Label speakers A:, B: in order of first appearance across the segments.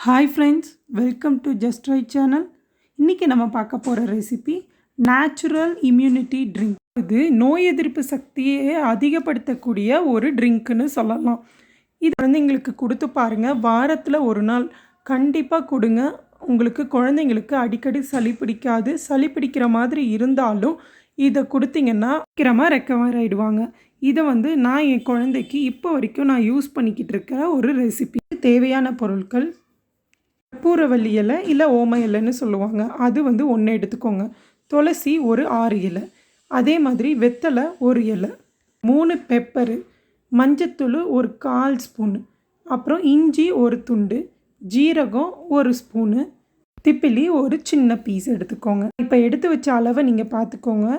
A: Hi friends, welcome to just right channel. இன்றைக்கி நம்ம பார்க்க போகிற ரெசிபி நேச்சுரல் இம்யூனிட்டி ட்ரிங்க். இது நோய் எதிர்ப்பு சக்தியை அதிகப்படுத்தக்கூடிய ஒரு ட்ரிங்க்குன்னு சொல்லலாம். இது குழந்தைங்களுக்கு கொடுத்து பாருங்கள். வாரத்தில் ஒரு நாள் கண்டிப்பாக கொடுங்க. உங்களுக்கு குழந்தைங்களுக்கு அடிக்கடி சளி பிடிக்காது. சளி பிடிக்கிற மாதிரி இருந்தாலும் இதை கொடுத்தீங்கன்னா சீக்கிரமாக ரெக்கவர் ஆகிடுவாங்க. இதை நான் என் குழந்தைக்கு இப்போ வரைக்கும் நான் யூஸ் பண்ணிக்கிட்டு இருக்கிற ஒரு ரெசிபி. தேவையான பொருட்கள்: கற்பூரவள்ளி இலை இல்லை ஓம இலைன்னு சொல்லுவாங்க, அது 1 எடுத்துக்கோங்க. துளசி ஒரு 6 இலை, அதே மாதிரி வெத்தலை ஒரு இலை, 3 பெப்பரு, மஞ்சத்தூள் ஒரு 1/4 ஸ்பூனு, அப்புறம் இஞ்சி ஒரு துண்டு, ஜீரகம் ஒரு ஸ்பூனு, திப்பிலி ஒரு சின்ன பீஸ் எடுத்துக்கோங்க. இப்போ எடுத்து வச்ச அளவை நீங்கள் பார்த்துக்கோங்க.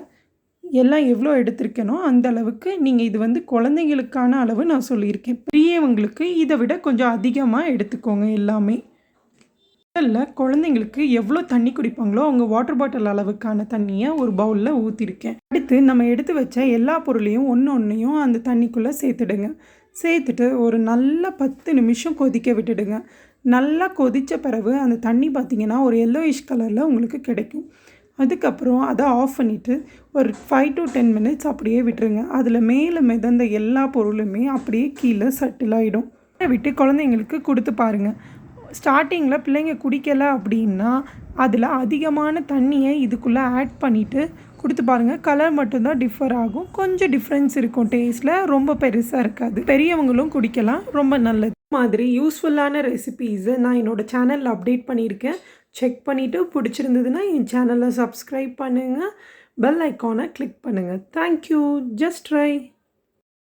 A: எல்லாம் எவ்வளோ எடுத்திருக்கேனோ அந்த அளவுக்கு நீங்கள் இது குழந்தைங்களுக்கான அளவு நான் சொல்லியிருக்கேன். பெரியவங்களுக்கு இதை விட கொஞ்சம் அதிகமாக எடுத்துக்கோங்க. எல்லாமே முதல்ல குழந்தைங்களுக்கு எவ்வளோ தண்ணி குடிப்பாங்களோ அவங்க வாட்டர் பாட்டில் அளவுக்கான தண்ணியை ஒரு பவுலில் ஊற்றிருக்கேன். அடுத்து நம்ம எடுத்து வச்ச எல்லா பொருளையும் ஒன்றையும் அந்த தண்ணிக்குள்ளே சேர்த்துடுங்க. சேர்த்துட்டு ஒரு நல்ல 10 நிமிஷம் கொதிக்க விட்டுடுங்க. நல்லா கொதித்த பிறகு அந்த தண்ணி பார்த்திங்கன்னா ஒரு எல்லோயிஷ் கலரில் உங்களுக்கு கிடைக்கும். அதுக்கப்புறம் அதை ஆஃப் பண்ணிவிட்டு ஒரு 5 to 10 மினிட்ஸ் அப்படியே விட்டுருங்க. அதில் மேலே மிதந்த எல்லா பொருளுமே அப்படியே கீழே சட்டில் ஆகிடும். விட்டு குழந்தைங்களுக்கு கொடுத்து பாருங்கள். ஸ்டார்டிங்கில் பிள்ளைங்க குடிக்கலை அப்படின்னா அதில் அதிகமான தண்ணியை இதுக்குள்ளே ஆட் பண்ணிவிட்டு கொடுத்து பாருங்கள். கலர் மட்டும்தான் டிஃபர் ஆகும், கொஞ்சம் டிஃப்ரென்ஸ் இருக்கும். டேஸ்ட்டில் ரொம்ப பெருசாக இருக்காது. பெரியவங்களும் குடிக்கலாம், ரொம்ப நல்லது. மாதிரி யூஸ்ஃபுல்லான ரெசிபீஸை நான் என்னோடய சேனலில் அப்டேட் பண்ணியிருக்கேன். செக் பண்ணிவிட்டு பிடிச்சிருந்ததுன்னா என் சேனலை சப்ஸ்கிரைப் பண்ணுங்கள், பெல் ஐக்கானை கிளிக் பண்ணுங்கள். தேங்க்யூ. Just try.